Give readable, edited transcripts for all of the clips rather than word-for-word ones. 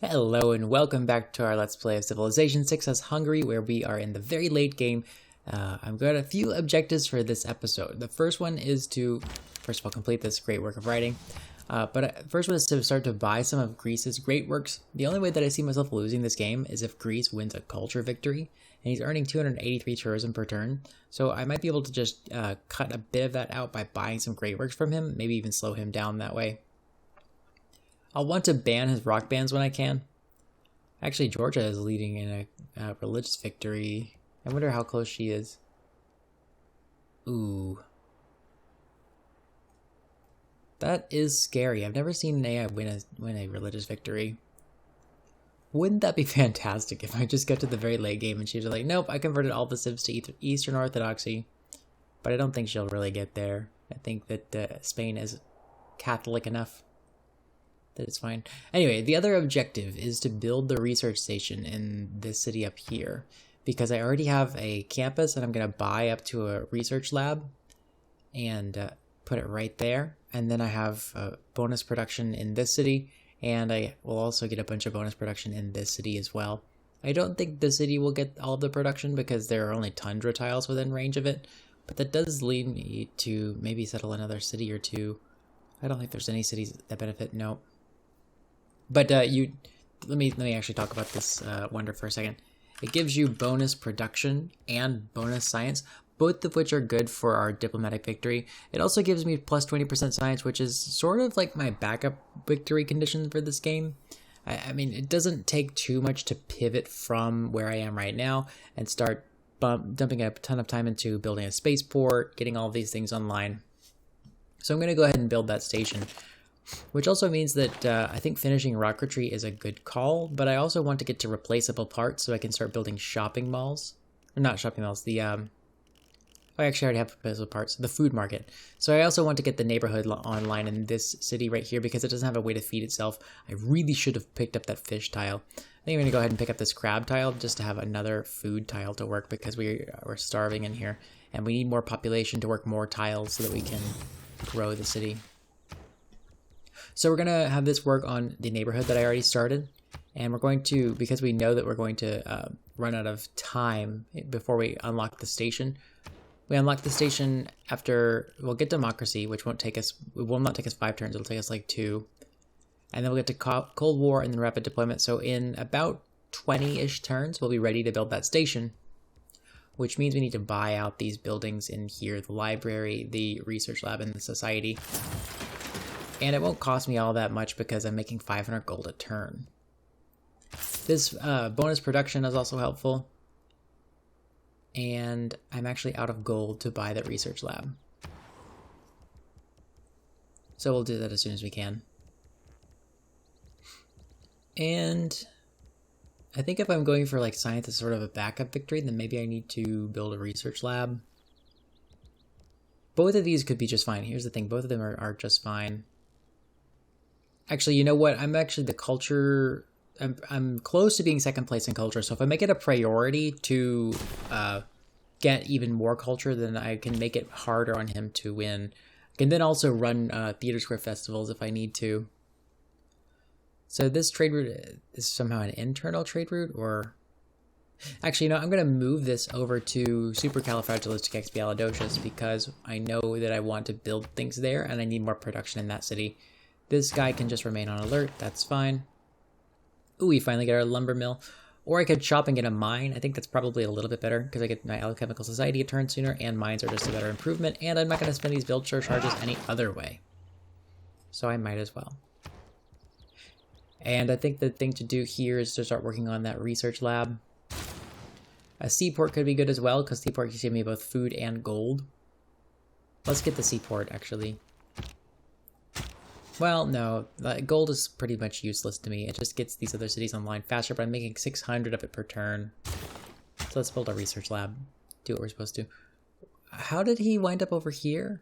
Hello and welcome back to our Let's Play of Civilization 6 as Hungary, where we are in the very late game. I've got a few objectives for this episode. The first one is to, first of all, complete this great work of writing. First one is to start to buy some of Greece's great works. The only way that I see myself losing this game is if Greece wins a culture victory, and he's earning 283 tourism per turn. So I might be able to just cut a bit of that out by buying some great works from him, maybe even slow him down that way. I'll want to ban his rock bands when I can. Actually, Georgia is leading in a religious victory. I wonder how close she is. Ooh. That is scary. I've never seen an AI win a religious victory. Wouldn't that be fantastic if I just got to the very late game and she was like, nope, I converted all the civs to Eastern Orthodoxy. But I don't think she'll really get there. I think that Spain is Catholic enough that it's fine. Anyway, the other objective is to build the research station in this city up here, because I already have a campus and I'm going to buy up to a research lab and put it right there. And then I have bonus production in this city, and I will also get a bunch of bonus production in this city as well. I don't think the city will get all of the production because there are only tundra tiles within range of it, but that does lead me to maybe settle another city or two. I don't think there's any cities that benefit. No. But let me actually talk about this wonder for a second. It gives you bonus production and bonus science, both of which are good for our diplomatic victory. It also gives me plus 20% science, which is sort of like my backup victory condition for this game. I mean, it doesn't take too much to pivot from where I am right now and start dumping a ton of time into building a spaceport, getting all these things online. So I'm going to go ahead and build that station. Which also means that I think finishing rocketry is a good call, but I also want to get to replaceable parts so I can start building shopping malls. Or not shopping malls, I actually already have replaceable parts. The food market. So I also want to get the neighborhood online in this city right here because it doesn't have a way to feed itself. I really should have picked up that fish tile. I think I'm going to go ahead and pick up this crab tile just to have another food tile to work because we're starving in here. And we need more population to work more tiles so that we can grow the city. So we're going to have this work on the neighborhood that I already started. And we're going to, because we know that we're going to run out of time before we unlock the station. We unlock the station after, we'll get democracy, which won't take us, it will not take us 5 turns, it'll take us like 2. And then we'll get to Cold War and then rapid deployment. So in about 20-ish turns, we'll be ready to build that station. Which means we need to buy out these buildings in here, the library, the research lab, and the society. And it won't cost me all that much because I'm making 500 gold a turn. This bonus production is also helpful. And I'm actually out of gold to buy that research lab. So we'll do that as soon as we can. And I think if I'm going for like science as sort of a backup victory, then maybe I need to build a research lab. Both of these could be just fine. Here's the thing, both of them are just fine. Actually, you know what? I'm actually the culture. I'm close to being second place in culture. So if I make it a priority to get even more culture, then I can make it harder on him to win. I can then also run theater square festivals if I need to. So this trade route is somehow an internal trade route, or actually, you know, I'm going to move this over to Supercalifragilisticexpialidocious because I know that I want to build things there and I need more production in that city. This guy can just remain on alert. That's fine. Ooh, we finally get our lumber mill. Or I could shop and get a mine. I think that's probably a little bit better because I get my alchemical society a turn sooner and mines are just a better improvement. And I'm not going to spend these build charges any other way. So I might as well. And I think the thing to do here is to start working on that research lab. A seaport could be good as well because seaport can give me both food and gold. Let's get the seaport actually. Well, no, gold is pretty much useless to me. It just gets these other cities online faster, but I'm making 600 of it per turn. So let's build a research lab. Do what we're supposed to. How did he wind up over here?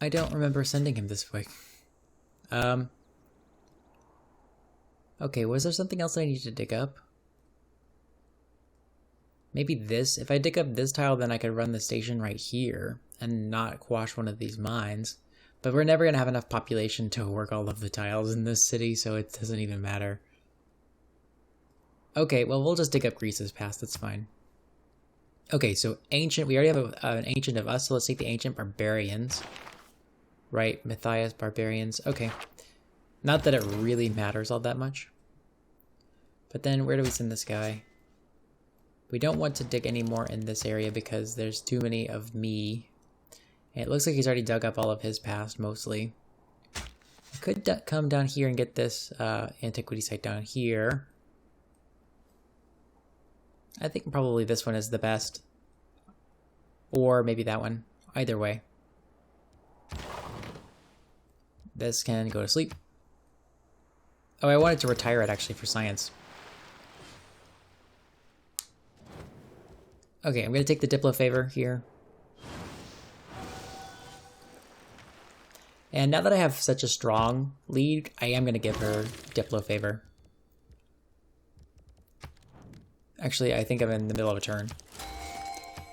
I don't remember sending him this way. Okay, was there something else I need to dig up? Maybe this. If I dig up this tile, then I could run the station right here and not quash one of these mines. But we're never going to have enough population to work all of the tiles in this city, so it doesn't even matter. Okay, well, we'll just dig up Greece's past. That's fine. Okay, so ancient. We already have an ancient of us, so let's take the ancient barbarians. Right, Matthias, barbarians. Okay. Not that it really matters all that much. But then where do we send this guy? We don't want to dig any more in this area because there's too many of me. And it looks like he's already dug up all of his past, mostly. I could come down here and get this antiquity site down here. I think probably this one is the best. Or maybe that one. Either way. This can go to sleep. Oh, I wanted to retire it actually for science. Okay, I'm going to take the Diplo favor here. And now that I have such a strong lead, I am going to give her Diplo favor. Actually, I think I'm in the middle of a turn.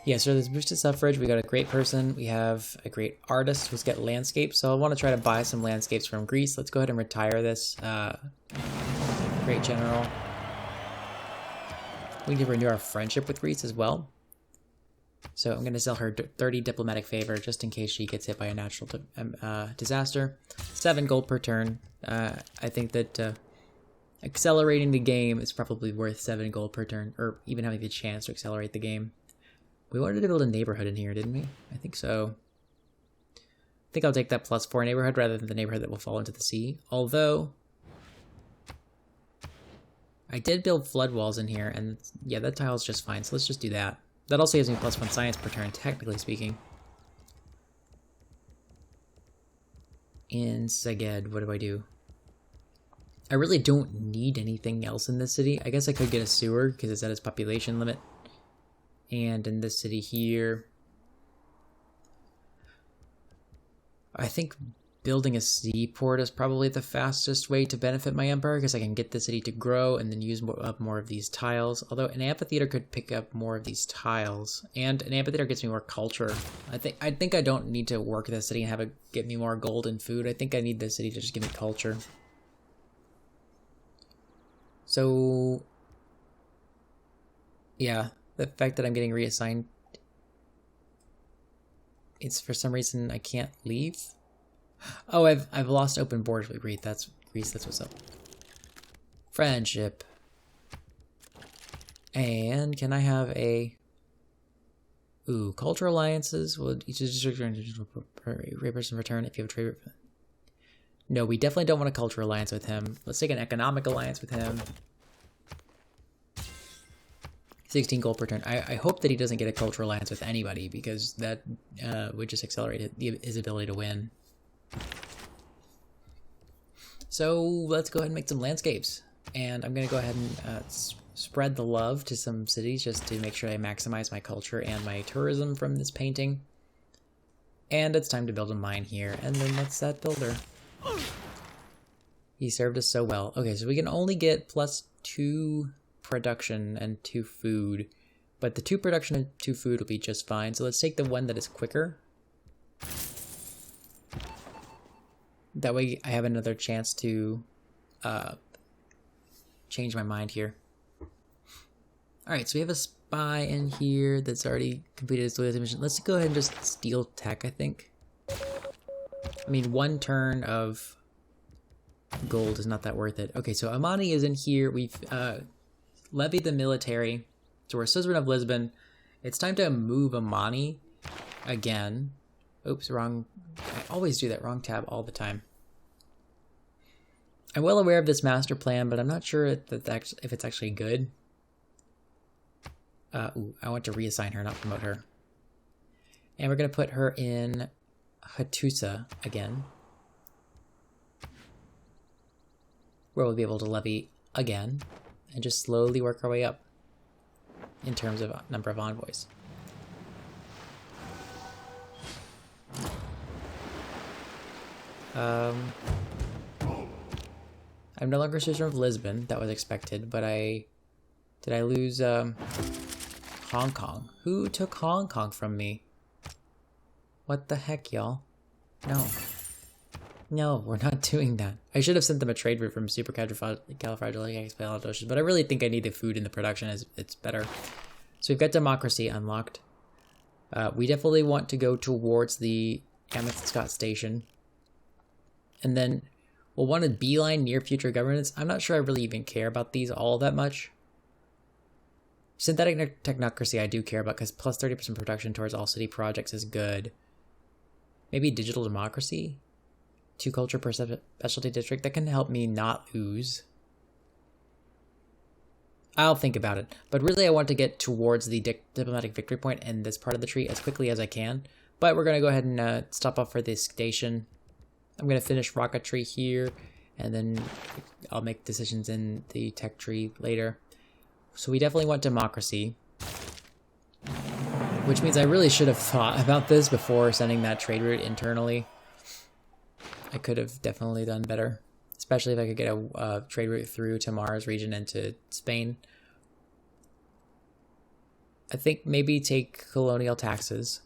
Yeah, so there's boosted suffrage. We got a great person. We have a great artist who's got landscapes. So I want to try to buy some landscapes from Greece. Let's go ahead and retire this great general. We need to renew our friendship with Greece as well. So I'm going to sell her 30 diplomatic favor just in case she gets hit by a natural disaster. 7 gold per turn. I think that accelerating the game is probably worth 7 gold per turn, or even having the chance to accelerate the game. We wanted to build a neighborhood in here, didn't we? I think so. I think I'll take that +4 neighborhood rather than the neighborhood that will fall into the sea. Although, I did build flood walls in here, and yeah, that tile's just fine, so let's just do that. That also gives me +1 science per turn, technically speaking. In Szeged, what do I do? I really don't need anything else in this city. I guess I could get a sewer because it's at its population limit. And in this city here, I think building a seaport is probably the fastest way to benefit my empire because I can get the city to grow and then use up more of these tiles. Although an amphitheater could pick up more of these tiles, and an amphitheater gets me more culture. I think I don't need to work the city and have it get me more gold and food. I think I need the city to just give me culture. So, yeah, the fact that I'm getting reassigned, it's for some reason I can't leave. Oh, I've lost open borders with Greece. That's what's up. Friendship. And can I have a cultural alliances? Will each district great person return if you have a trade. No, we definitely don't want a cultural alliance with him. Let's take an economic alliance with him. 16 gold per turn. I hope that he doesn't get a cultural alliance with anybody because that would just accelerate his ability to win. So let's go ahead and make some landscapes. And I'm going to go ahead and spread the love to some cities just to make sure I maximize my culture and my tourism from this painting. And it's time to build a mine here. And then that's that builder. He served us so well. Okay, so we can only get +2 production and 2 food. But the 2 production and 2 food will be just fine. So let's take the one that is quicker. That way I have another chance to change my mind here. Alright, so we have a spy in here that's already completed its loyalty mission. Let's go ahead and just steal tech, I think. I mean, 1 turn of gold is not that worth it. Okay, so Amani is in here. We've levied the military. So we're Suzerain of Lisbon. It's time to move Amani again. Oops, wrong. I always do that. Wrong tab all the time. I'm well aware of this master plan, but I'm not sure if it's actually good. Ooh, I want to reassign her, not promote her. And we're going to put her in Hattusa again, where we'll be able to levy again and just slowly work our way up in terms of number of envoys. I'm no longer Suzerain of Lisbon. That was expected, but did I lose Hong Kong? Who took Hong Kong from me? What the heck, y'all? No. No, we're not doing that. I should have sent them a trade route from Supercalifragilisticexpialidocious, but I really think I need the food in the production. It's better. So we've got democracy unlocked. We definitely want to go towards the Amethyst Scott station. And then we'll want a beeline near future governance. I'm not sure I really even care about these all that much. Synthetic technocracy I do care about because plus 30% production towards all city projects is good. Maybe digital democracy? 2 culture per specialty district. That can help me not ooze. I'll think about it. But really I want to get towards the diplomatic victory point in this part of the tree as quickly as I can. But we're going to go ahead and stop off for this station. I'm going to finish rocketry here. And then I'll make decisions in the tech tree later. So we definitely want democracy. Which means I really should have thought about this before sending that trade route internally. I could have definitely done better. Especially if I could get a trade route through Tamar's region into Spain. I think maybe take colonial taxes.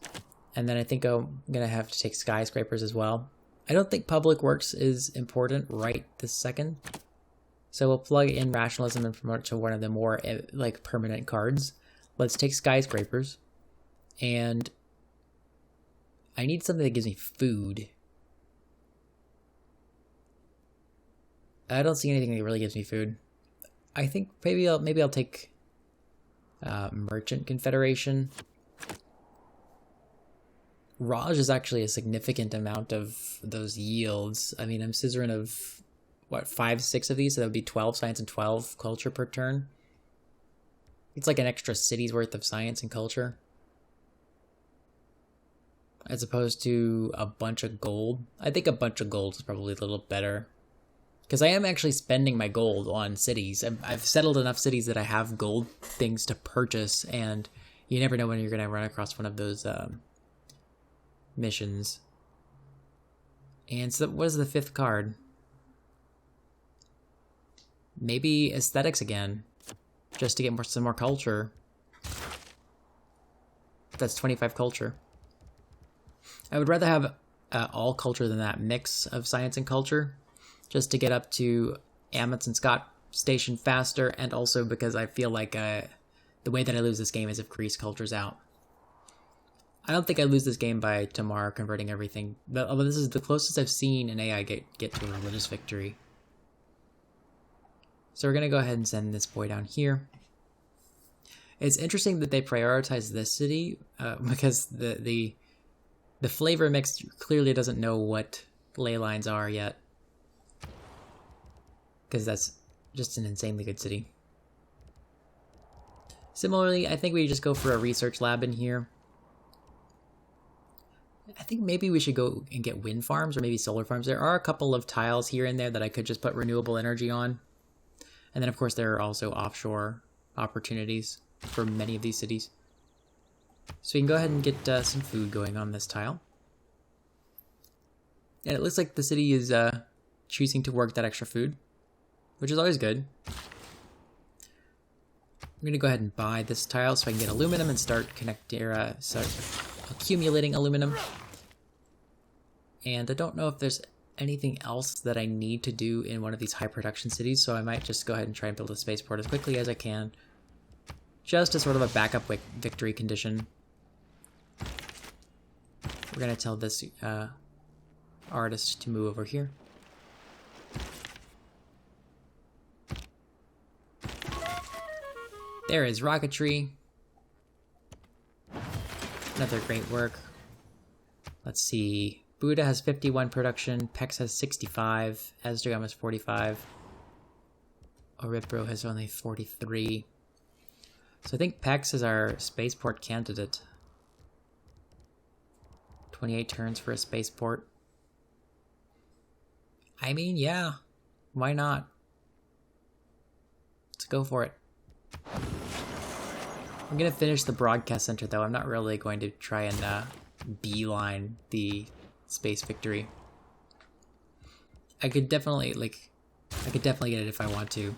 And then I think I'm going to have to take skyscrapers as well. I don't think public works is important right this second. So we'll plug in rationalism and promote it to one of the more like permanent cards. Let's take skyscrapers. And I need something that gives me food. I don't see anything that really gives me food. I think maybe I'll take Merchant Confederation. Raj is actually a significant amount of those yields. I mean, I'm scissoring of, what, 5, 6 of these? So that would be 12 science and 12 culture per turn. It's like an extra city's worth of science and culture. As opposed to a bunch of gold. I think a bunch of gold is probably a little better. Because I am actually spending my gold on cities. I've settled enough cities that I have gold things to purchase. And you never know when you're going to run across one of those missions. And so what is the 5th card? Maybe aesthetics again. Just to get some more culture. That's 25 culture. I would rather have all culture than that mix of science and culture. Just to get up to Amethyst and Scott station faster. And also because I feel like the way that I lose this game is if Greece culture's out. I don't think I lose this game by Tamar converting everything. But this is the closest I've seen an AI get to a religious victory. So we're going to go ahead and send this boy down here. It's interesting that they prioritize this city because the flavor mix clearly doesn't know what ley lines are yet. Because that's just an insanely good city. Similarly, I think we just go for a research lab in here. I think maybe we should go and get wind farms or maybe solar farms. There are a couple of tiles here and there that I could just put renewable energy on. And then, of course, there are also offshore opportunities for many of these cities. So we can go ahead and get some food going on this tile. And it looks like the city is choosing to work that extra food, which is always good. I'm going to go ahead and buy this tile so I can get aluminum and start accumulating aluminum. And I don't know if there's anything else that I need to do in one of these high production cities, so I might just go ahead and try and build a spaceport as quickly as I can. Just as sort of a backup victory condition. We're going to tell this artist to move over here. There is rocketry. Another great work. Let's see. Buddha has 51 production. Pex has 65. Esdragam has 45. Oripro has only 43. So I think Pex is our spaceport candidate. 28 turns for a spaceport. I mean, yeah. Why not? Let's go for it. I'm going to finish the broadcast center, though. I'm not really going to try and beeline the space victory. I could definitely get it if I want to.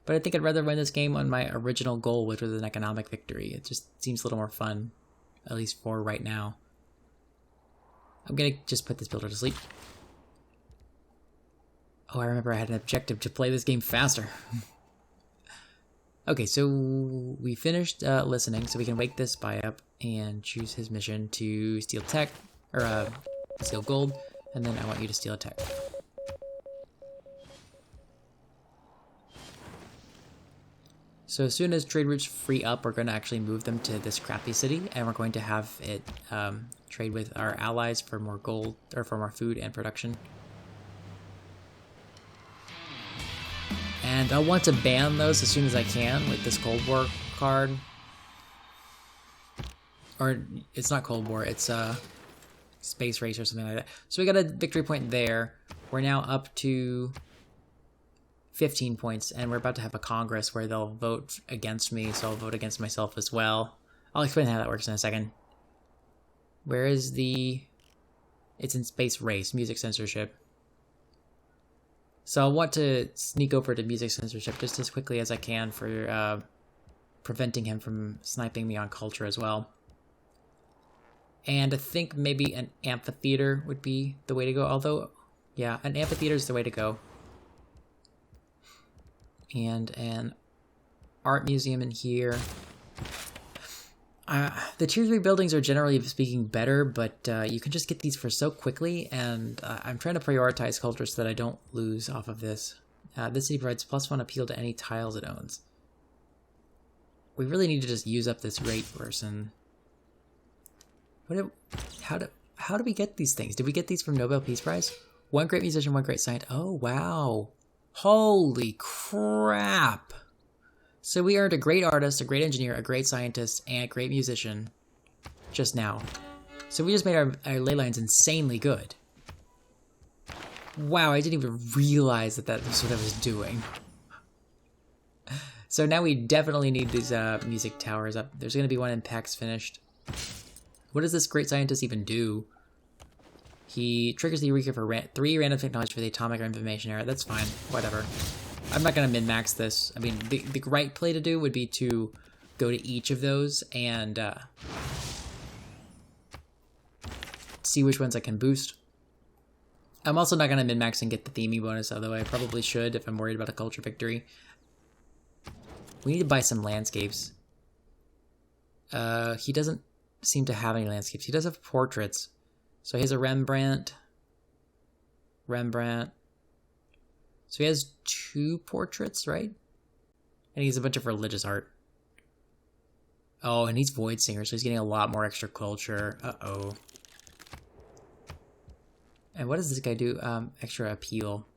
But I think I'd rather win this game on my original goal, which was an economic victory. It just seems a little more fun, at least for right now. I'm going to just put this builder to sleep. Oh, I remember I had an objective to play this game faster. Okay, so we finished listening, so we can wake this spy up and choose his mission to steal tech, or steal gold, and then I want you to steal tech. So as soon as trade routes free up, we're going to actually move them to this crappy city, and we're going to have it trade with our allies for more gold, or for more food and production. And I'll want to ban those as soon as I can, like this Cold War card. Or, it's not Cold War, it's Space Race or something like that. So we got a victory point there. We're now up to 15 points, and we're about to have a Congress where they'll vote against me, so I'll vote against myself as well. I'll explain how that works in a second. Where is the... It's in Space Race, music censorship. So I'll want to sneak over to music censorship just as quickly as I can for preventing him from sniping me on culture as well. And I think maybe an amphitheater would be the way to go, although, yeah, an amphitheater is the way to go. And an art museum in here. The tier 3 buildings are generally speaking better, but you can just get these for so quickly, and I'm trying to prioritize culture so that I don't lose off of this. This city provides +1 appeal to any tiles it owns. We really need to just use up this rate person. How do we get these things? Did we get these from Nobel Peace Prize? One great musician, one great scientist. Oh, wow. Holy crap. So we earned a great artist, a great engineer, a great scientist, and a great musician just now. So we just made our ley lines insanely good. Wow, I didn't even realize that was what I was doing. So now we definitely need these music towers up. There's going to be one in PAX finished. What does this great scientist even do? He triggers the Eureka for 3 random technology for the atomic or information era. That's fine. Whatever. I'm not going to min-max this. I mean, the right play to do would be to go to each of those and see which ones I can boost. I'm also not going to min-max and get the theming bonus, although I probably should if I'm worried about a culture victory. We need to buy some landscapes. He doesn't seem to have any landscapes. He does have portraits. So he has a Rembrandt. So he has 2 portraits, right? And he has a bunch of religious art. Oh, and he's Void Singer, so he's getting a lot more extra culture. Uh-oh. And what does this guy do? Extra appeal.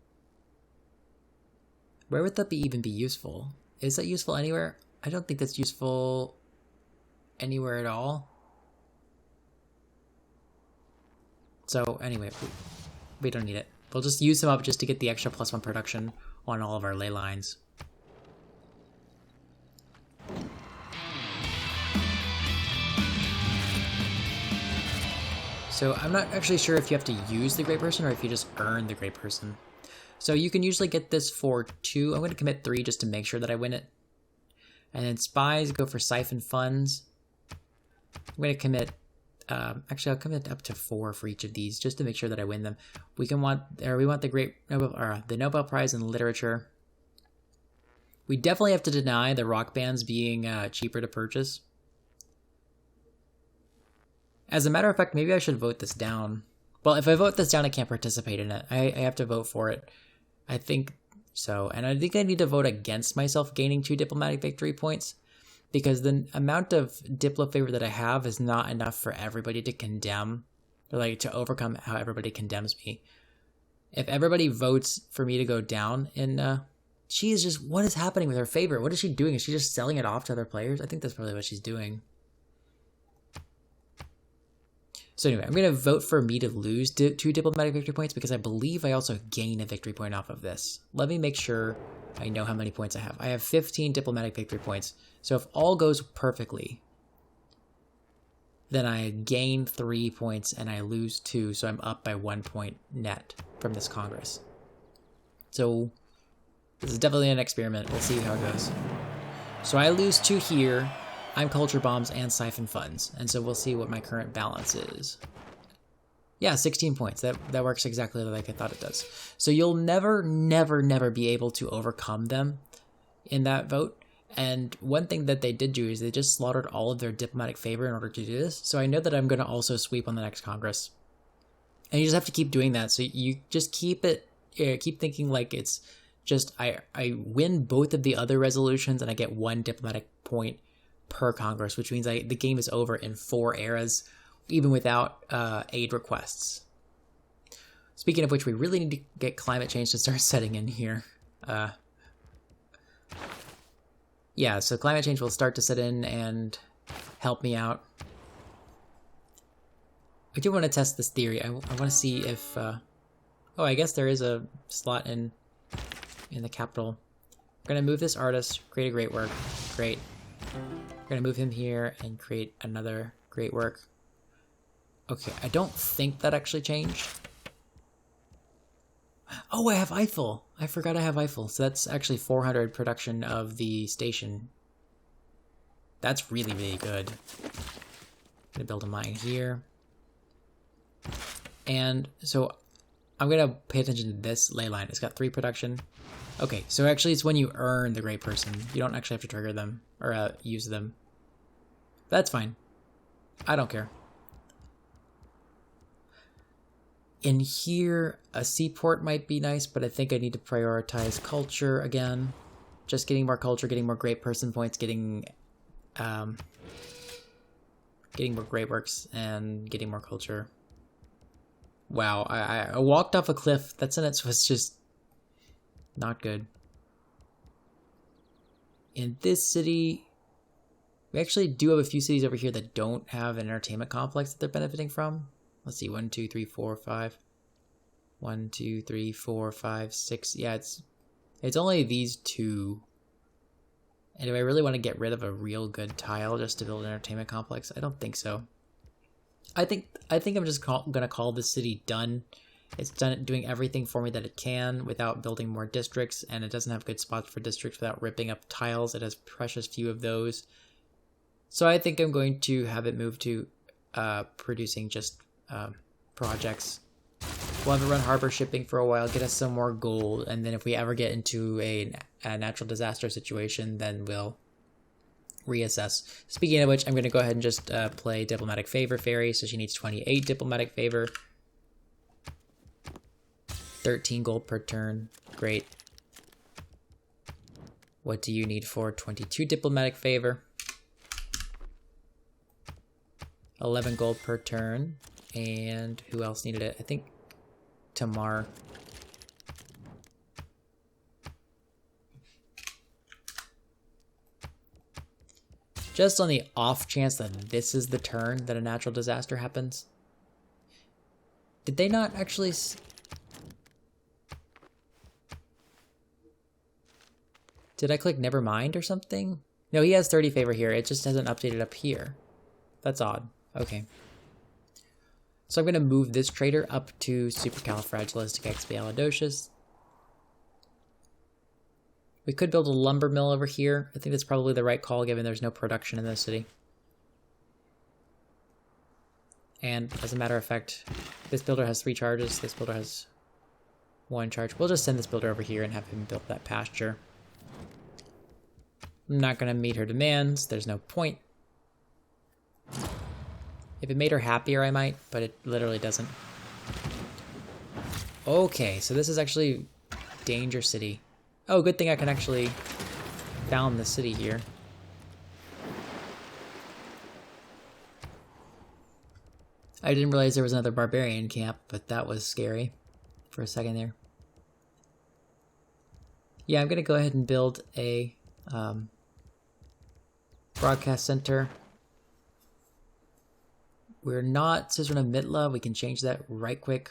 Where would that even be useful? Is that useful anywhere? I don't think that's useful anywhere at all. So anyway, we don't need it. We'll just use them up just to get the extra +1 production on all of our ley lines. So I'm not actually sure if you have to use the great person or if you just earn the great person. So you can usually get this for 2. I'm going to commit 3 just to make sure that I win it. And then spies go for siphon funds. I'm going to commit... actually, I'll commit up to 4 for each of these just to make sure that I win them. We want the great Nobel, the Nobel Prize in Literature. We definitely have to deny the rock bands being cheaper to purchase. As a matter of fact, maybe I should vote this down. Well, if I vote this down, I can't participate in it. I have to vote for it. I think so. And I think I need to vote against myself gaining 2 diplomatic victory points, because the amount of Diplo favor that I have is not enough for everybody to condemn, or like to overcome how everybody condemns me. If everybody votes for me to go down in, she is just, what is happening with her favor? What is she doing? Is she just selling it off to other players? I think that's probably what she's doing. So anyway, I'm going to vote for me to lose 2 diplomatic victory points because I believe I also gain a victory point off of this. Let me make sure I know how many points I have. I have 15 diplomatic victory points. So if all goes perfectly, then I gain 3 points and I lose 2. So I'm up by 1 point net from this Congress. So this is definitely an experiment. We'll see how it goes. So I lose 2 here. I'm culture bombs and siphon funds, and so we'll see what my current balance is. Yeah, 16 points. That works exactly like I thought it does. So you'll never, never, never be able to overcome them in that vote. And one thing that they did do is they just slaughtered all of their diplomatic favor in order to do this. So I know that I'm going to also sweep on the next Congress. And you just have to keep doing that. So you just keep thinking like it's just, I win both of the other resolutions and I get 1 diplomatic point per Congress, which means the game is over in 4 eras, even without aid requests. Speaking of which, we really need to get climate change to start setting in here. Yeah, so climate change will start to set in and help me out. I do want to test this theory. I want to see if... oh, I guess there is a slot in the capital. We're going to move this artist, create a great work. Great. We're going to move him here and create another great work. Okay, I don't think that actually changed. Oh, I have Eiffel. I forgot I have Eiffel. So that's actually 400 production of the station. That's really, really good. I'm going to build a mine here. And so I'm going to pay attention to this ley line. It's got 3 production. Okay, so actually it's when you earn the great person. You don't actually have to trigger them or use them. That's fine. I don't care. In here, a seaport might be nice, but I think I need to prioritize culture again. Just getting more culture, getting more great person points, getting more great works, and getting more culture. Wow, I walked off a cliff. That sentence was just not good. In this city, we actually do have a few cities over here that don't have an entertainment complex that they're benefiting from. Let's see, 1, 2, 3, 4, 5. 1, 2, 3, 4, 5, 6. Yeah, it's only these 2. And do I really want to get rid of a real good tile just to build an entertainment complex? I don't think so. I think I'm just gonna call this city done. It's done doing everything for me that it can without building more districts, and it doesn't have good spots for districts without ripping up tiles. It has precious few of those. So I think I'm going to have it move to producing just projects. We'll have it run harbor shipping for a while, get us some more gold, and then if we ever get into a natural disaster situation, then we'll reassess. Speaking of which, I'm going to go ahead and just play Diplomatic Favor Fairy, so she needs 28 Diplomatic Favor. 13 gold per turn. Great. What do you need for 22 Diplomatic Favor? 11 gold per turn. And who else needed it? I think Tamar. Just on the off chance that this is the turn that a natural disaster happens. Did they not actually... Did I click Nevermind or something? No, he has 30 favor here. It just hasn't updated up here. That's odd. Okay. So I'm going to move this trader up to Supercalifragilisticexpialidocious. We could build a lumber mill over here. I think that's probably the right call given there's no production in this city. And as a matter of fact, this builder has 3 charges. This builder has 1 charge. We'll just send this builder over here and have him build that pasture. I'm not going to meet her demands. There's no point. If it made her happier, I might, but it literally doesn't. Okay, so this is actually Danger City. Oh, good thing I can actually found the city here. I didn't realize there was another barbarian camp, but that was scary for a second there. Yeah, I'm going to go ahead and build a broadcast center. We're not Suzerain of Mitla. We can change that right quick.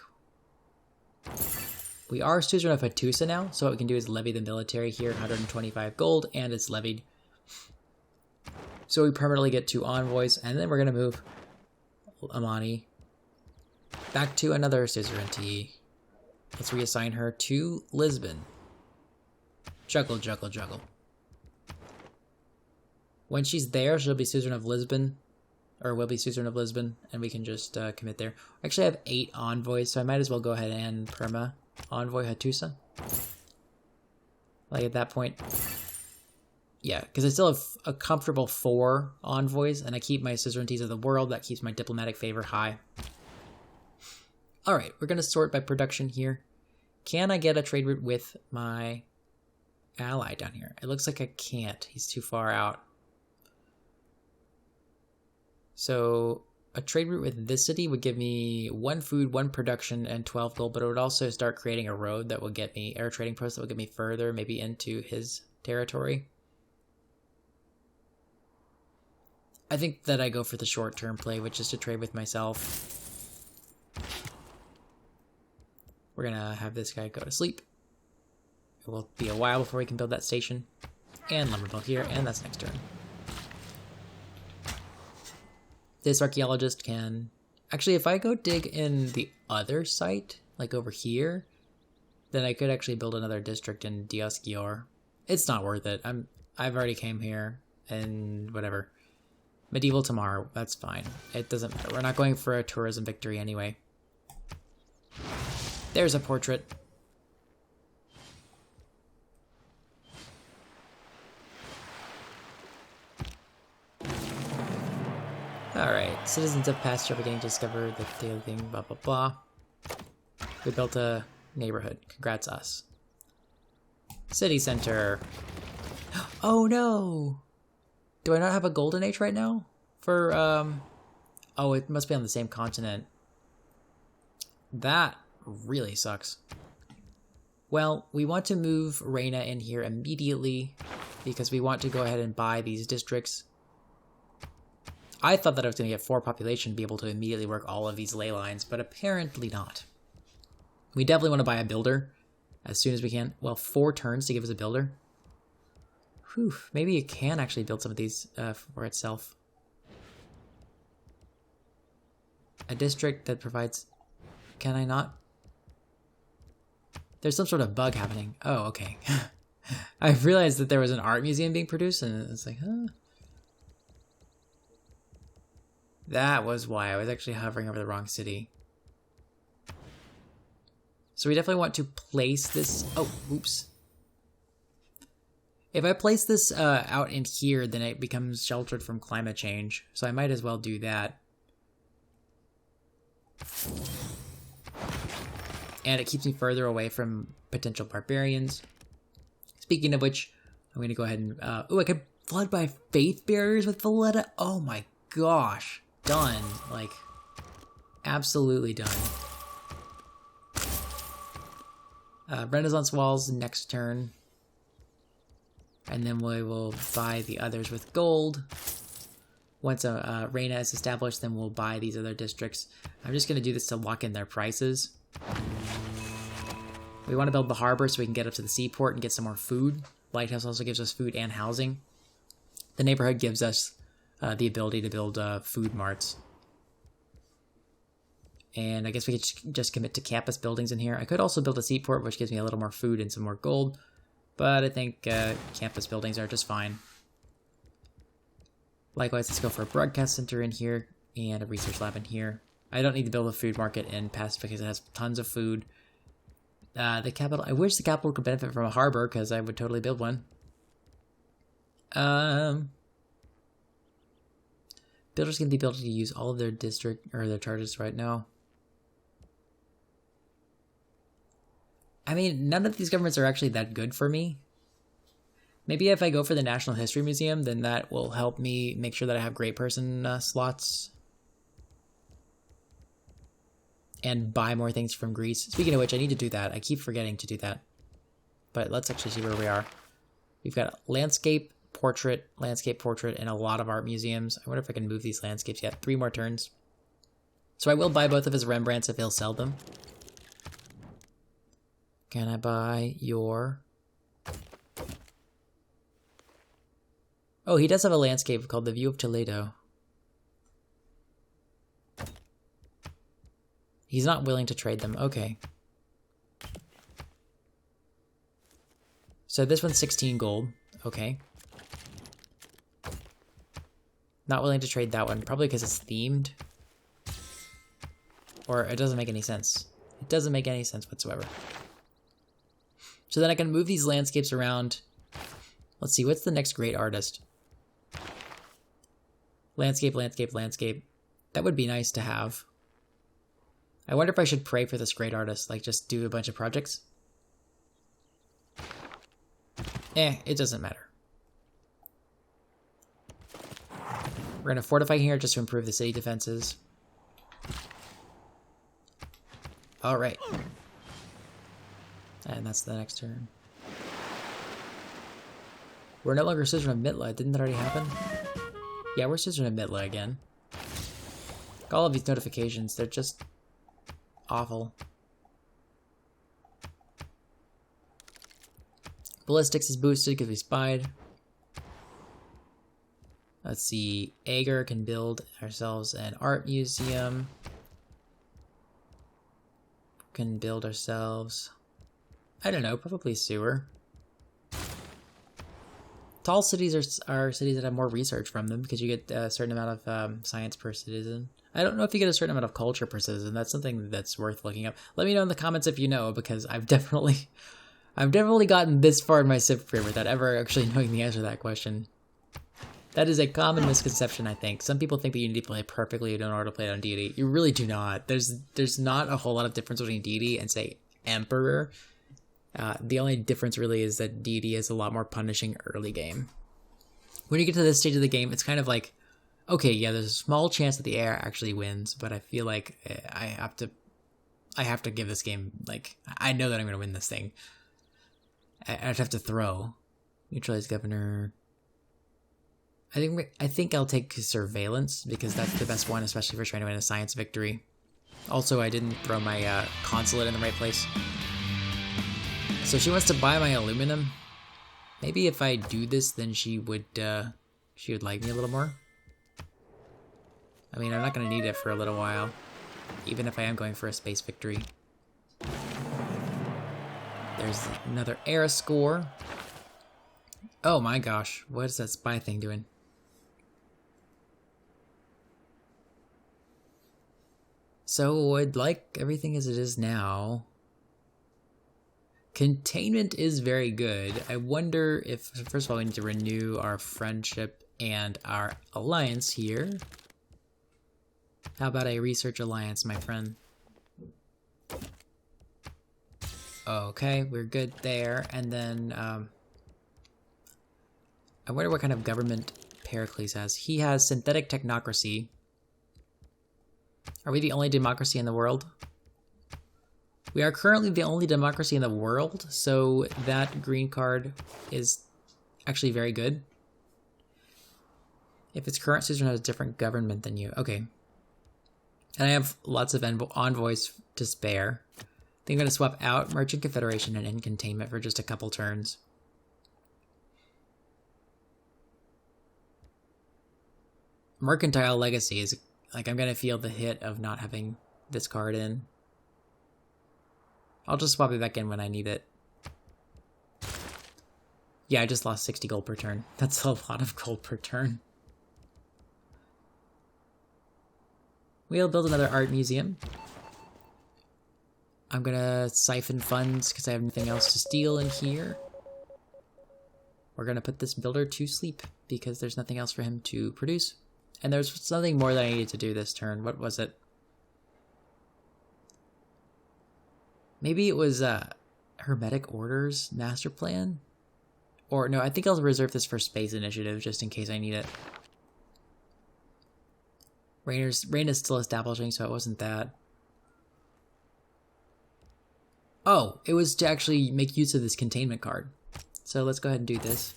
We are Suzerain of Hattusa now, so what we can do is levy the military here, 125 gold, and it's levied. So we permanently get 2 envoys, and then we're going to move Amani back to another suzerainty. Let's reassign her to Lisbon. Juggle, juggle, juggle. When she's there, she'll be Suzerain of Lisbon. or will be suzerain of Lisbon, and we can just commit there. Actually, I have 8 envoys, so I might as well go ahead and perma envoy Hattusa. Like at that point, yeah, because I still have a comfortable 4 envoys, and I keep my suzerainties of the world. That keeps my diplomatic favor high. All right, we're gonna sort by production here. Can I get a trade route with my ally down here? It looks like I can't. He's too far out. So a trade route with this city would give me 1 food, 1 production, and 12 gold, but it would also start creating a road that will get me, or a trading post that will get me further, maybe into his territory. I think that I go for the short-term play, which is to trade with myself. We're gonna have this guy go to sleep. It will be a while before we can build that station. And lumber mill here, and that's next turn. This archaeologist can... Actually, if I go dig in the other site, like over here, then I could actually build another district in Diosgior. It's not worth it. I've already came here, and whatever. Medieval tomorrow, that's fine. It doesn't matter. We're not going for a tourism victory anyway. There's a portrait. Alright, citizens of pasture are beginning to discover the daily thing, blah blah blah. We built a neighborhood. Congrats us. City center. Oh no! Do I not have a golden age right now? For, oh, it must be on the same continent. That really sucks. Well, we want to move Reina in here immediately because we want to go ahead and buy these districts. I thought that I was going to get 4 population to be able to immediately work all of these ley lines, but apparently not. We definitely want to buy a builder as soon as we can. Well, 4 turns to give us a builder. Whew, maybe it can actually build some of these for itself. A district that provides... Can I not? There's some sort of bug happening. Oh, okay. I realized that there was an art museum being produced, and it's like, huh? That was why I was actually hovering over the wrong city. So we definitely want to place this... Oh, oops. If I place this out in here, then it becomes sheltered from climate change. So I might as well do that. And it keeps me further away from potential barbarians. Speaking of which, I'm going to go ahead and... oh, I could flood by faith barriers with Valletta. Oh my gosh. Done. Like, absolutely done. Renaissance walls next turn. And then we will buy the others with gold. Once a Reina is established, then we'll buy these other districts. I'm just going to do this to lock in their prices. We want to build the harbor so we can get up to the seaport and get some more food. Lighthouse also gives us food and housing. The neighborhood gives us the ability to build food marts. And I guess we could just commit to campus buildings in here. I could also build a seaport, which gives me a little more food and some more gold. But I think campus buildings are just fine. Likewise, let's go for a broadcast center in here and a research lab in here. I don't need to build a food market in Pacific because it has tons of food. The capital, I wish the capital could benefit from a harbor because I would totally build one. Builders can be able to use all of their district or their charges right now. I mean, none of these governments are actually that good for me. Maybe if I go for the National History Museum, then that will help me make sure that I have great person slots. And buy more things from Greece. Speaking of which, I need to do that. I keep forgetting to do that. But let's actually see where we are. We've got landscape, portrait, and a lot of art museums. I wonder if I can move these landscapes yet. 3 more turns. So I will buy both of his Rembrandts if he'll sell them. Can I buy your... Oh, he does have a landscape called The View of Toledo. He's not willing to trade them. Okay. So this one's 16 gold. Okay. Not willing to trade that one, probably because it's themed. Or it doesn't make any sense. It doesn't make any sense whatsoever. So then I can move these landscapes around. Let's see, what's the next great artist? Landscape, landscape, landscape. That would be nice to have. I wonder if I should pray for this great artist, like just do a bunch of projects. It doesn't matter. We're gonna fortify here just to improve the city defenses. Alright. And that's the next turn. We're no longer Citizen of Mitla. Didn't that already happen? Yeah, we're Citizen of Mitla again. All of these notifications, they're just awful. Ballistics is boosted because we spied. Let's see. Ager can build ourselves an art museum. Can build ourselves, I don't know, probably sewer. Tall cities are cities that have more research from them because you get a certain amount of science per citizen. I don't know if you get a certain amount of culture per citizen. That's something that's worth looking up. Let me know in the comments if you know, because I've definitely gotten this far in my Civ career without ever actually knowing the answer to that question. That is a common misconception, I think. Some people think that you need to play perfectly in order to play it on Deity. You really do not. There's not a whole lot of difference between Deity and, say, Emperor. The only difference really is that Deity is a lot more punishing early game. When you get to this stage of the game, it's kind of like, okay, yeah, there's a small chance that the AI actually wins, but I feel like I have to give this game, like, I know that I'm going to win this thing. I'd have to throw. Neutralize governor. I think I'll take surveillance because that's the best one, especially for trying to win a science victory. Also, I didn't throw my consulate in the right place. So she wants to buy my aluminum. Maybe if I do this, then she would like me a little more. I mean, I'm not going to need it for a little while, even if I am going for a space victory. There's another era score. Oh my gosh, what is that spy thing doing? So I'd like everything as it is now. Containment is very good. I wonder if, first of all, we need to renew our friendship and our alliance here. How about a research alliance, my friend? Okay, we're good there. And then, I wonder what kind of government Pericles has. He has synthetic technocracy. Are we the only democracy in the world? We are currently the only democracy in the world, so that green card is actually very good. If its current citizen has a different government than you. Okay. And I have lots of envoys to spare. I think I'm going to swap out Merchant Confederation and End Containment for just a couple turns. Mercantile Legacy is, like, I'm going to feel the hit of not having this card in. I'll just swap it back in when I need it. Yeah, I just lost 60 gold per turn. That's a lot of gold per turn. We'll build another art museum. I'm gonna siphon funds because I have nothing else to steal in here. We're gonna put this builder to sleep because there's nothing else for him to produce. And there's something more that I needed to do this turn. What was it? Maybe it was Hermetic Orders Master Plan? Or no, I think I'll reserve this for Space Initiative just in case I need it. Rain is still establishing, so it wasn't that. Oh, it was to actually make use of this containment card. So let's go ahead and do this.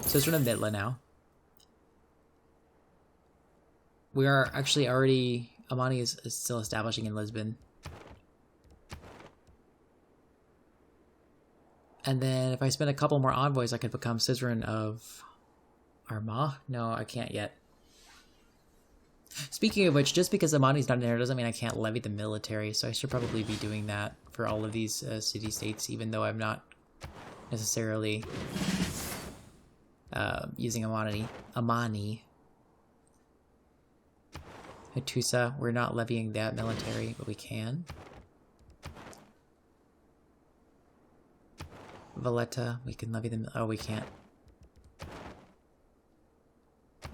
So it's from Mitla now. We are actually already... Amani is still establishing in Lisbon. And then if I spend a couple more envoys, I could become Suzerain of Armagh? No, I can't yet. Speaking of which, just because Amani's not in there doesn't mean I can't levy the military, so I should probably be doing that for all of these city-states, even though I'm not necessarily using Amani. Hattusa, we're not levying that military, but we can. Valletta, we can levy them. Oh, we can't.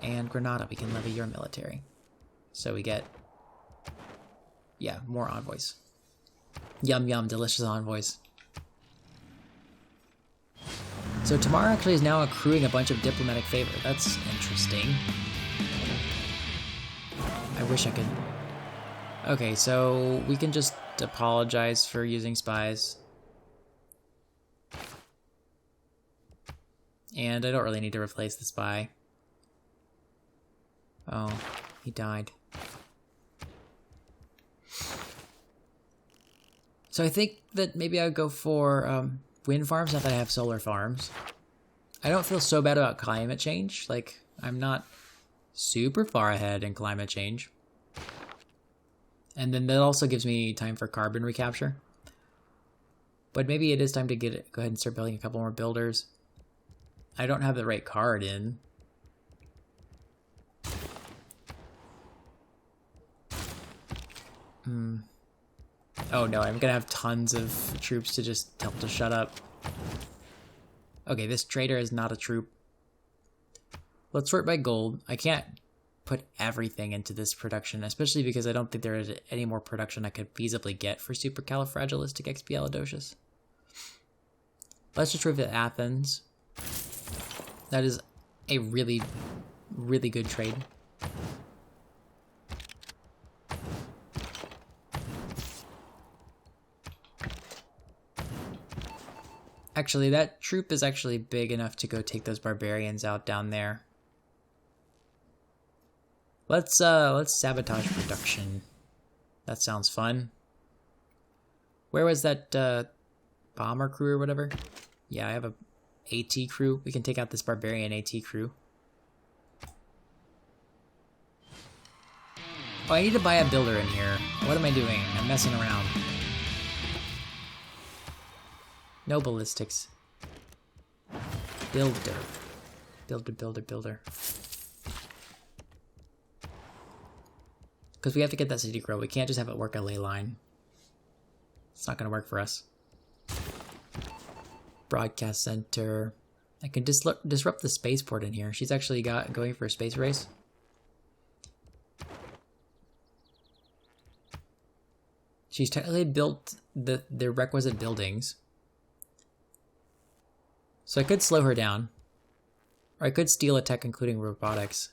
And Granada, we can levy your military. So we get, yeah, more envoys. Yum yum, delicious envoys. So Tamar actually is now accruing a bunch of diplomatic favor. That's interesting. I wish I could... Okay, so we can just apologize for using spies. And I don't really need to replace the spy. Oh, he died. So I think that maybe I would go for wind farms, not that I have solar farms. I don't feel so bad about climate change. Like, I'm not super far ahead in climate change. And then that also gives me time for carbon recapture. But maybe it is time to go ahead and start building a couple more builders. I don't have the right card in. Oh no, I'm gonna have tons of troops to just tell to shut up. Okay, this trader is not a troop. Let's sort by gold. I can't put everything into this production, especially because I don't think there is any more production I could feasibly get for supercalifragilisticexpialidocious. Let's just revisit Athens. That is a really, really good trade. Actually, that troop is actually big enough to go take those barbarians out down there. Let's sabotage production. That sounds fun. Where was that bomber crew or whatever? Yeah, I have a AT crew. We can take out this barbarian AT crew. Oh, I need to buy a builder in here. What am I doing? I'm messing around. No ballistics. Builder. Builder. Because we have to get that city grow. We can't just have it work a ley line. It's not going to work for us. Broadcast center. I can disrupt the spaceport in here. She's actually going for a space race. She's technically built the requisite buildings. So I could slow her down. Or I could steal a tech including robotics.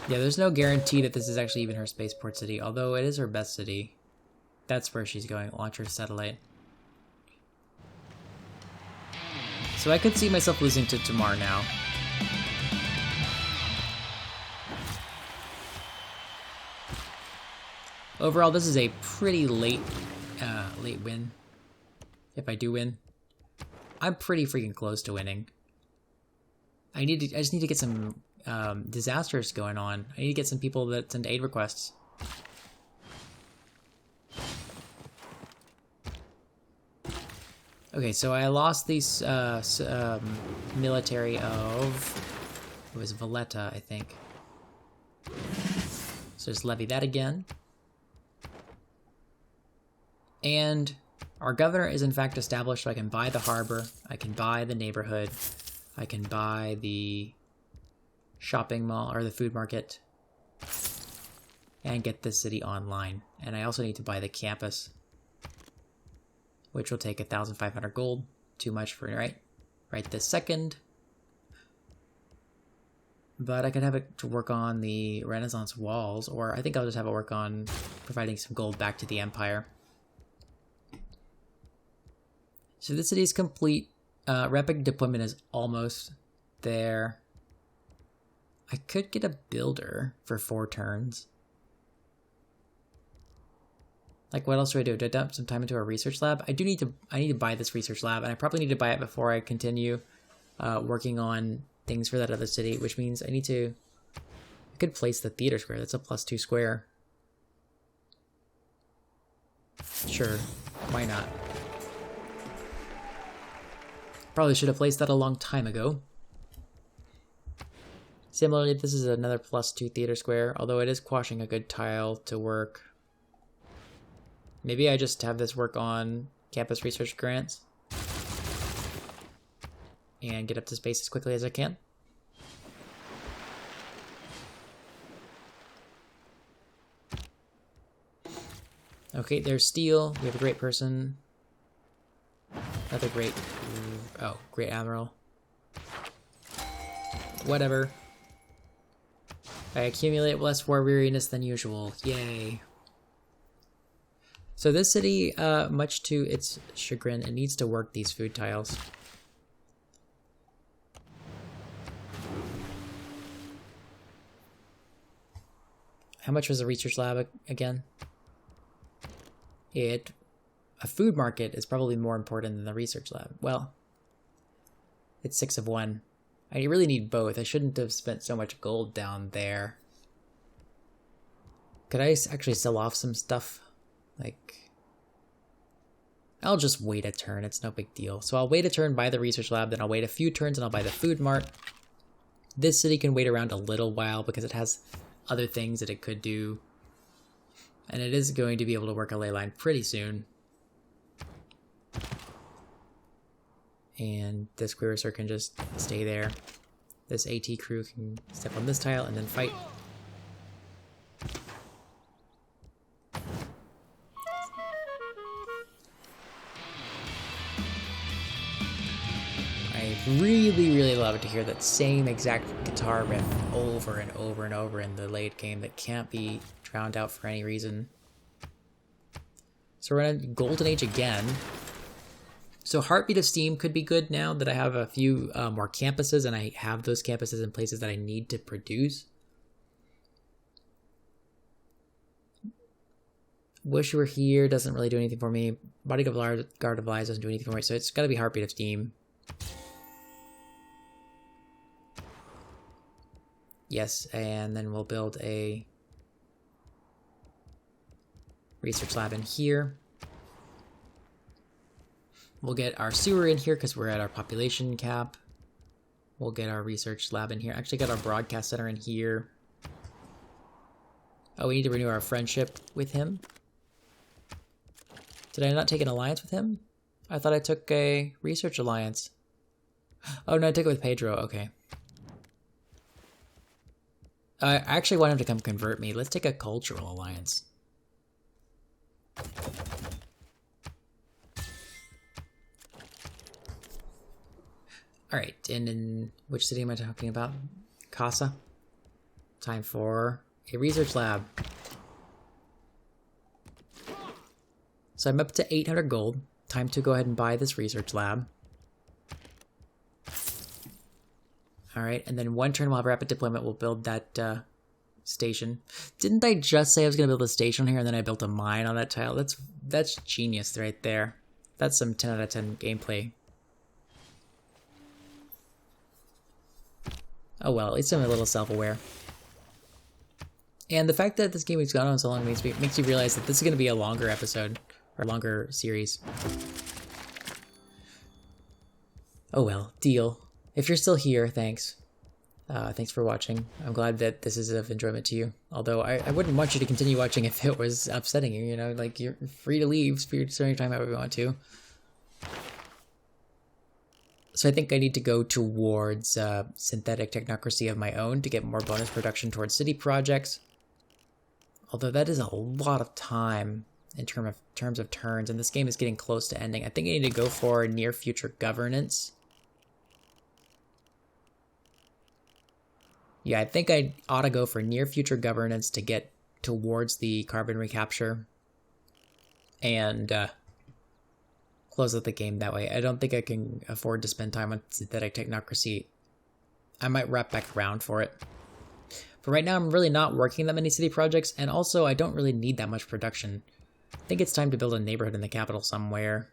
Yeah, there's no guarantee that this is actually even her spaceport city, although it is her best city. That's where she's going, launch her satellite. So I could see myself losing to Tamar now. Overall, this is a pretty late win. If I do win, I'm pretty freaking close to winning. I just need to get some disasters going on. I need to get some people that send aid requests. Okay, so I lost these military of, it was Valletta, I think. So just levy that again. And our governor is in fact established, so I can buy the harbor, I can buy the neighborhood, I can buy the shopping mall or the food market, and get this city online. And I also need to buy the campus, which will take 1,500 gold. Too much for right this second. But I could have it to work on the Renaissance walls, or I think I'll just have it work on providing some gold back to the Empire. So this city is complete. Rapid deployment is almost there. I could get a builder for 4 turns. Like, what else do? Do I dump some time into a research lab? I need to buy this research lab, and I probably need to buy it before I continue working on things for that other city, which means I could place the theater square. That's a +2 square. Sure, why not? Probably should have placed that a long time ago. Similarly, this is another +2 theater square, although it is quashing a good tile to work. Maybe I just have this work on campus research grants and get up to space as quickly as I can. Okay, there's steel. We have a great person. Another great... Oh, great admiral. Whatever. I accumulate less war weariness than usual. Yay. So this city, much to its chagrin, it needs to work these food tiles. How much was the research lab again? A food market is probably more important than the research lab. Well, it's 6 of 1. I really need both. I shouldn't have spent so much gold down there. Could I actually sell off some stuff? Like, I'll just wait a turn. It's no big deal. So I'll wait a turn, buy the research lab, then I'll wait a few turns and I'll buy the food mart. This city can wait around a little while because it has other things that it could do. And it is going to be able to work a ley line pretty soon. And this Queercer can just stay there. This AT crew can step on this tile and then fight. I really love to hear that same exact guitar riff over and over and over in the late game that can't be drowned out for any reason. So we're in Golden Age again. So Heartbeat of Steam could be good now that I have a few more campuses and I have those campuses in places that I need to produce. Wish You Were Here doesn't really do anything for me. Bodyguard of Lies doesn't do anything for me, so it's got to be Heartbeat of Steam. Yes, and then we'll build a research lab in here. We'll get our sewer in here because we're at our population cap. We'll get our research lab in here. Actually got our broadcast center in here. Oh, we need to renew our friendship with him. Did I not take an alliance with him? I thought I took a research alliance. Oh no, I took it with Pedro, okay. I actually want him to come convert me. Let's take a cultural alliance. Alright, and in which city am I talking about? Casa. Time for a research lab. So I'm up to 800 gold. Time to go ahead and buy this research lab. Alright, and then one turn we'll have rapid deployment. We'll build that station. Didn't I just say I was going to build a station here and then I built a mine on that tile? That's genius right there. That's some 10 out of 10 gameplay. Oh well, at least I'm a little self-aware. And the fact that this game has gone on so long makes you realize that this is going to be a longer episode, or longer series. Oh well, deal. If you're still here, thanks. Thanks for watching. I'm glad that this is of enjoyment to you. Although I wouldn't want you to continue watching if it was upsetting you, you know? Like, you're free to leave, free to spend your time however you want to. So I think I need to go towards synthetic technocracy of my own to get more bonus production towards city projects. Although that is a lot of time in terms of turns, and this game is getting close to ending. I think I need to go for near future governance. Yeah, I think I ought to go for near future governance to get towards the carbon recapture. And close out the game that way. I don't think I can afford to spend time on synthetic technocracy. I might wrap back around for it. But right now I'm really not working that many city projects, and also I don't really need that much production. I think it's time to build a neighborhood in the capital somewhere.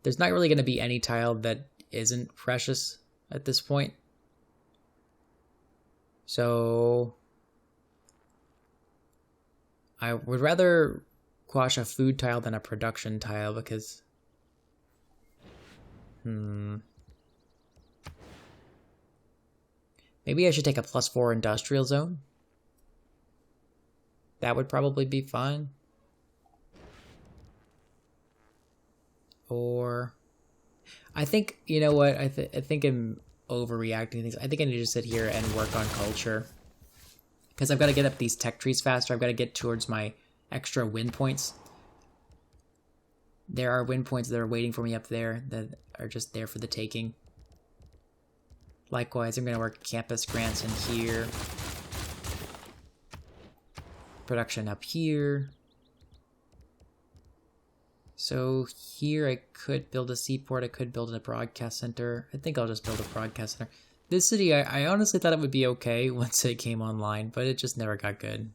There's not really going to be any tile that isn't precious at this point. So I would rather quash a food tile than a production tile because Maybe I should take a +4 industrial zone. That would probably be fine. Or I think, you know what? I think I'm overreacting things. I think I need to sit here and work on culture. Because I've got to get up these tech trees faster. I've got to get towards my extra win points. There are win points that are waiting for me up there that are just there for the taking. Likewise, I'm going to work campus grants in here. Production up here. So here I could build a seaport. I could build a broadcast center. I think I'll just build a broadcast center. This city, I honestly thought it would be okay once it came online, but it just never got good.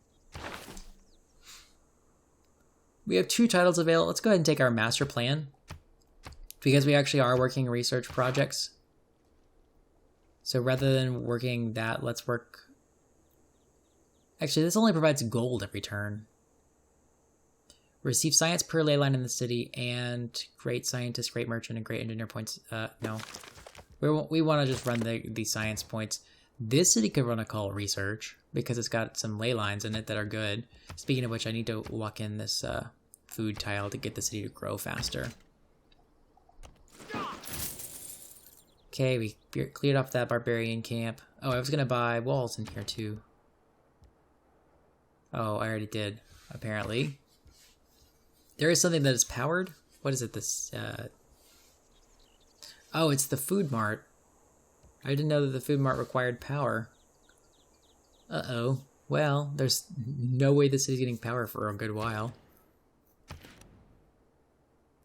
We have 2 titles available. Let's go ahead and take our master plan, because we actually are working research projects. So rather than working that, let's work... Actually, this only provides gold every turn. Receive science per ley line in the city, and great scientist, great merchant, and great engineer points. No. We want to just run the science points. This city could run a call research, because it's got some ley lines in it that are good. Speaking of which, I need to lock in this food tile to get the city to grow faster. Okay, we cleared off that barbarian camp. Oh, I was going to buy walls in here too. Oh, I already did, apparently. There is something that is powered. What is it? This, Oh, it's the food mart. I didn't know that the food mart required power. Uh-oh. Well, there's no way this is getting power for a good while.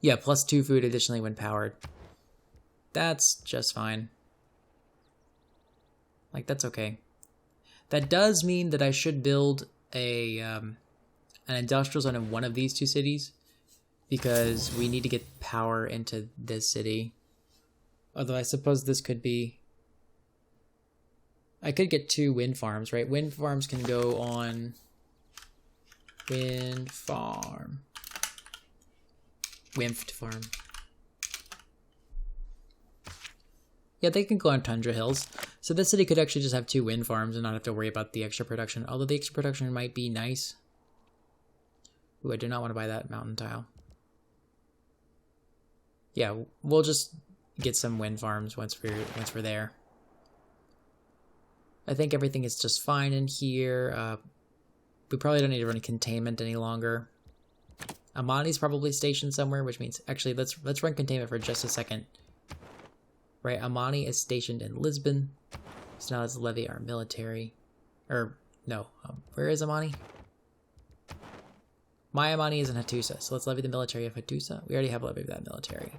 Yeah, +2 food additionally when powered. That's just fine. Like, that's okay. That does mean that I should build an industrial zone in one of these 2 cities, because we need to get power into this city. Although I suppose this could be... I could get 2 wind farms, right? Wind farms can go on... Wind farm. Wimped farm. Yeah, they can go on Tundra Hills. So this city could actually just have 2 wind farms and not have to worry about the extra production. Although the extra production might be nice. Ooh, I do not want to buy that mountain tile. Yeah, we'll just get some wind farms once we're there. I think everything is just fine in here. We probably don't need to run containment any longer. Amani's probably stationed somewhere, which means actually let's run containment for just a second. Right, Amani is stationed in Lisbon. So now let's levy our military. Or, no, where is Amani? My Amani is in Hattusa, so let's levy the military of Hattusa. We already have levied that military.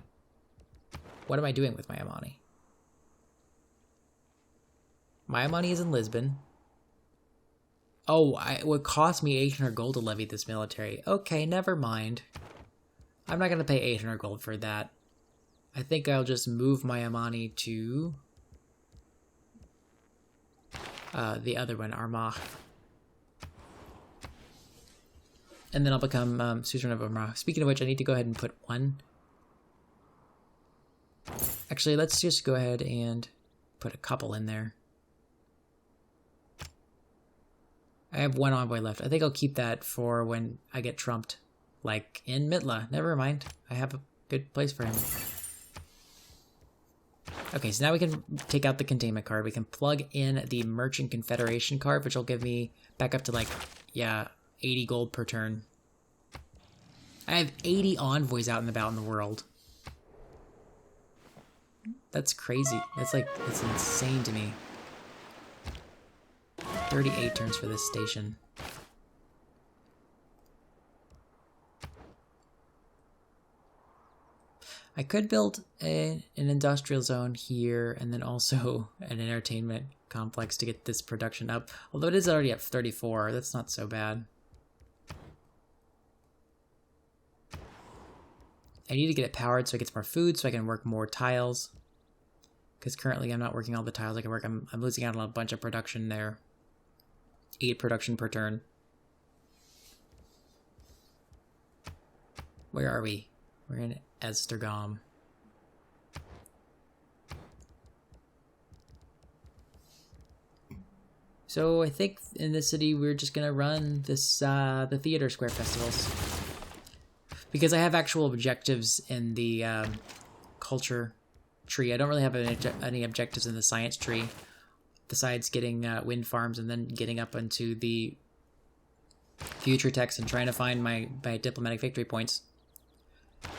What am I doing with my Amani? My Amani is in Lisbon. Oh, it would cost me 800 gold to levy this military. Okay, never mind. I'm not going to pay 800 gold for that. I think I'll just move my Amani to the other one, Armagh. And then I'll become suzerain of Armagh. Speaking of which, I need to go ahead and put 1. Actually, let's just go ahead and put a couple in there. I have 1 envoy left. I think I'll keep that for when I get trumped. Like in Mitla. Never mind. I have a good place for him. Okay, so now we can take out the containment card. We can plug in the Merchant Confederation card, which will give me back up to, like, yeah, 80 gold per turn. I have 80 envoys out and about in the world. That's crazy. That's insane to me. 38 turns for this station. I could build an industrial zone here and then also an entertainment complex to get this production up. Although it is already at 34, that's not so bad. I need to get it powered so it gets more food so I can work more tiles. Because currently I'm not working all the tiles I can work. I'm losing out on a bunch of production there. 8 production per turn. Where are we? We're in Esztergom. So I think in this city we're just gonna run this the theater square festivals. Because I have actual objectives in the culture tree. I don't really have any objectives in the science tree, besides getting wind farms and then getting up into the future text and trying to find my diplomatic victory points.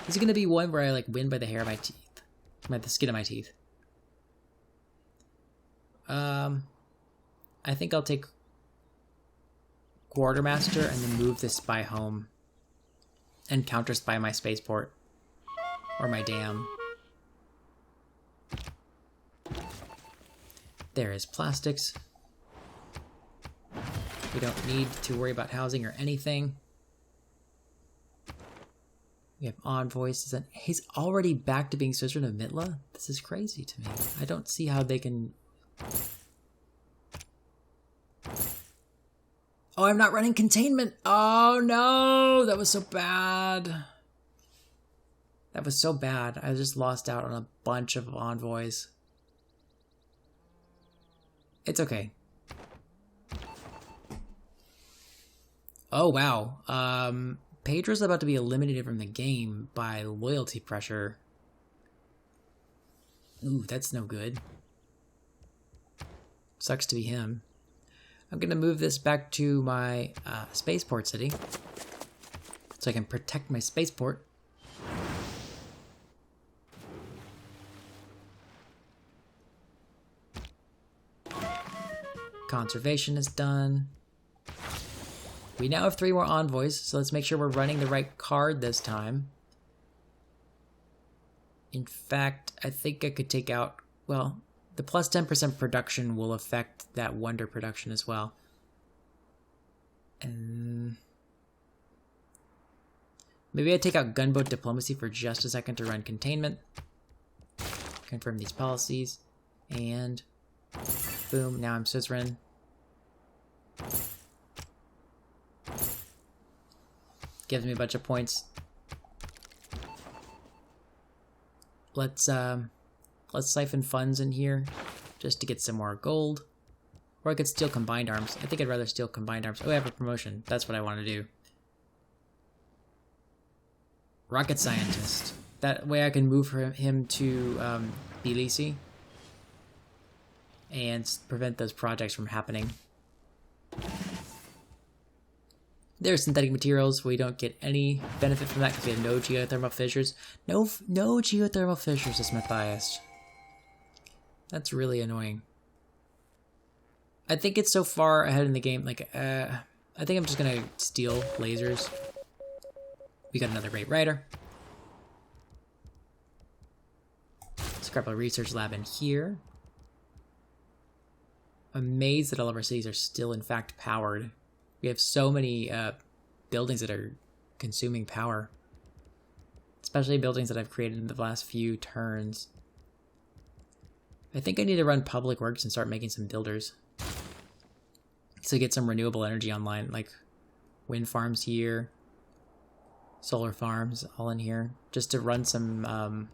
This is going to be one where I like win by the hair of my teeth. By the skin of my teeth. I think I'll take Quartermaster and then move this spy home. And counter spy my spaceport. Or my dam. There is plastics. We don't need to worry about housing or anything. We have envoys. He's already back to being Suzerain of Mitla? This is crazy to me. I don't see how they can... Oh, I'm not running containment! Oh no! That was so bad. That was so bad. I just lost out on a bunch of envoys. It's okay. Oh, wow. Pedro's about to be eliminated from the game by loyalty pressure. Ooh, that's no good. Sucks to be him. I'm going to move this back to my spaceport city. So I can protect my spaceport. Conservation is done. We now have 3 more envoys, so let's make sure we're running the right card this time. In fact, I think I could take out... Well, the plus 10% production will affect that wonder production as well. And maybe I take out gunboat diplomacy for just a second to run containment. Confirm these policies. And... boom, now I'm suzerain. Gives me a bunch of points. Let's siphon funds in here just to get some more gold. Or I could steal combined arms. I think I'd rather steal combined arms. Oh, I have a promotion. That's what I want to do. Rocket scientist. That way I can move him to Tbilisi and prevent those projects from happening. There's synthetic materials. We don't get any benefit from that because we have no geothermal fissures. No geothermal fissures is Matthias. That's really annoying. I think it's so far ahead in the game. Like, I think I'm just gonna steal lasers. We got another great rider. Scrap a research lab in here. Amazed that all of our cities are still, in fact, powered. We have so many buildings that are consuming power. Especially buildings that I've created in the last few turns. I think I need to run public works and start making some builders. So get some renewable energy online, like wind farms here, solar farms all in here, just to run some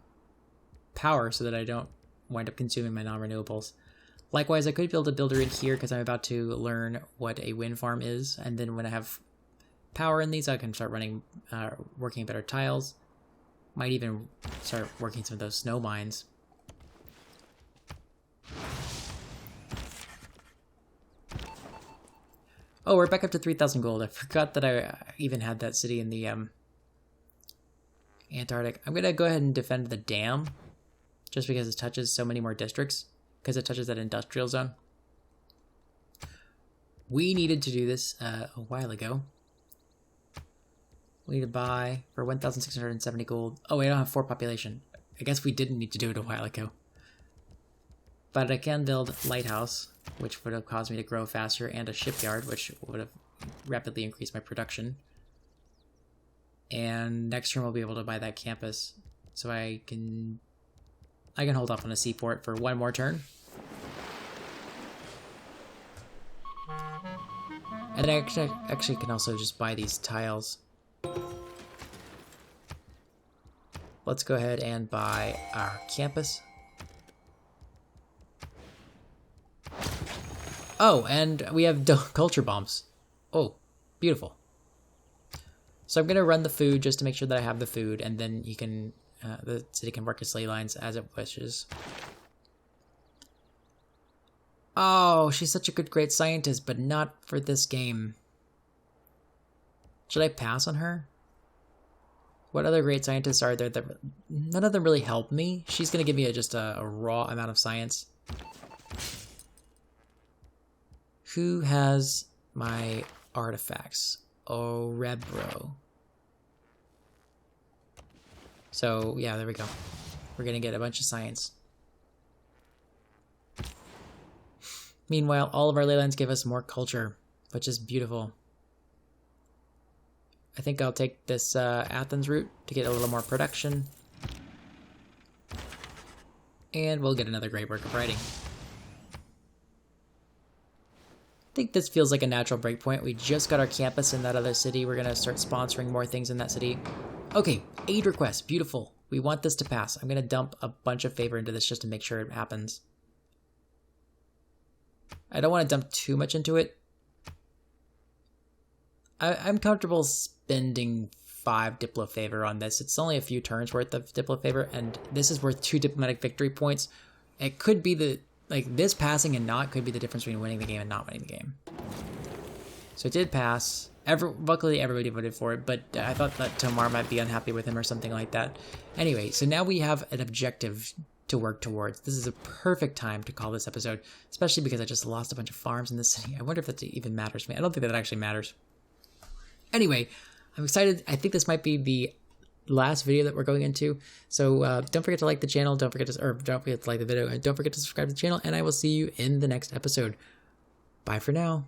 power so that I don't wind up consuming my non-renewables. Likewise, I could build a builder in here because I'm about to learn what a wind farm is, and then when I have power in these, I can start running, working better tiles. Might even start working some of those snow mines. Oh, we're back up to 3,000 gold. I forgot that I even had that city in the Antarctic. I'm going to go ahead and defend the dam, just because it touches so many more districts, because it touches that industrial zone. We needed to do this a while ago. We need to buy for 1,670 gold. Oh, we don't have 4 population. I guess we didn't need to do it a while ago. But I can build lighthouse, which would have caused me to grow faster, and a shipyard, which would have rapidly increased my production. And next turn we'll be able to buy that campus, so I can hold off on a seaport for 1 more turn. And I actually can also just buy these tiles. Let's go ahead and buy our campus. Oh, and we have culture bombs. Oh, beautiful. So I'm going to run the food just to make sure that I have the food, and then you can, the city can work its ley lines as it wishes. Oh, she's such a great scientist, but not for this game. Should I pass on her? What other great scientists are there that none of them really help me? She's going to give me just a raw amount of science. Who has my artifacts? Oh, Rebro. So, yeah, there we go. We're going to get a bunch of science. Meanwhile, all of our ley lines give us more culture, which is beautiful. I think I'll take this Athens route to get a little more production. And we'll get another great work of writing. I think this feels like a natural breakpoint. We just got our campus in that other city. We're going to start sponsoring more things in that city. Okay, aid request. Beautiful. We want this to pass. I'm going to dump a bunch of favor into this just to make sure it happens. I don't want to dump too much into it. I'm comfortable spending 5 Diplo favor on this. It's only a few turns worth of Diplo favor, and this is worth 2 diplomatic victory points. It could be the, like, this passing and not could be the difference between winning the game and not winning the game. So it did pass. Luckily, everybody voted for it, but I thought that Tomar might be unhappy with him or something like that. Anyway, so now we have an objective to work towards. This is a perfect time to call this episode, especially because I just lost a bunch of farms in the city. I wonder if that even matters to me. I don't think that actually matters. Anyway, I'm excited. I think this might be the last video that we're going into. So don't forget to like the channel. Don't forget to like the video. And don't forget to subscribe to the channel. And I will see you in the next episode. Bye for now.